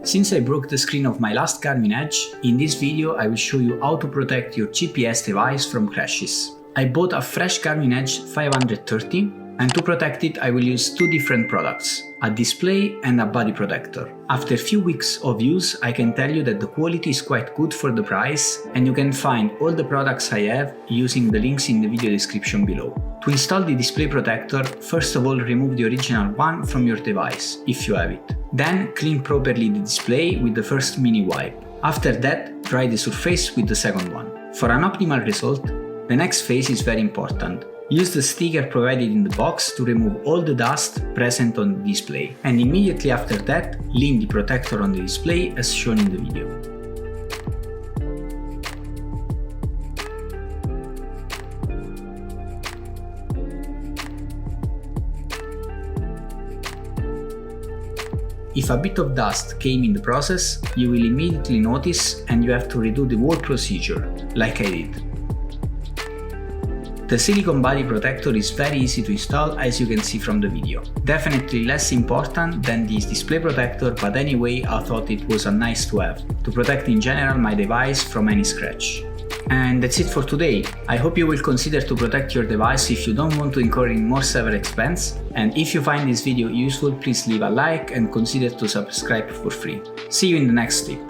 Since I broke the screen of my last Garmin Edge, in this video I will show you how to protect your GPS device from crashes. I bought a fresh Garmin Edge 530, and to protect it I will use two different products, a display and a body protector. After a few weeks of use, I can tell you that the quality is quite good for the price, and you can find all the products I have using the links in the video description below. To install the display protector, first of all remove the original one from your device, if you have it. Then clean properly the display with the first mini wipe. After that, dry the surface with the second one. For an optimal result, the next phase is very important. Use the sticker provided in the box to remove all the dust present on the display, and immediately after that, lean the protector on the display as shown in the video. If a bit of dust came in the process, you will immediately notice and you have to redo the whole procedure, like I did. The silicone body protector is very easy to install, as you can see from the video. Definitely less important than this display protector, but anyway I thought it was a nice to have, to protect in general my device from any scratch. And that's it for today. I hope you will consider to protect your device if you don't want to incur in more severe expense, and if you find this video useful, please leave a like and consider to subscribe for free. See you in the next tip.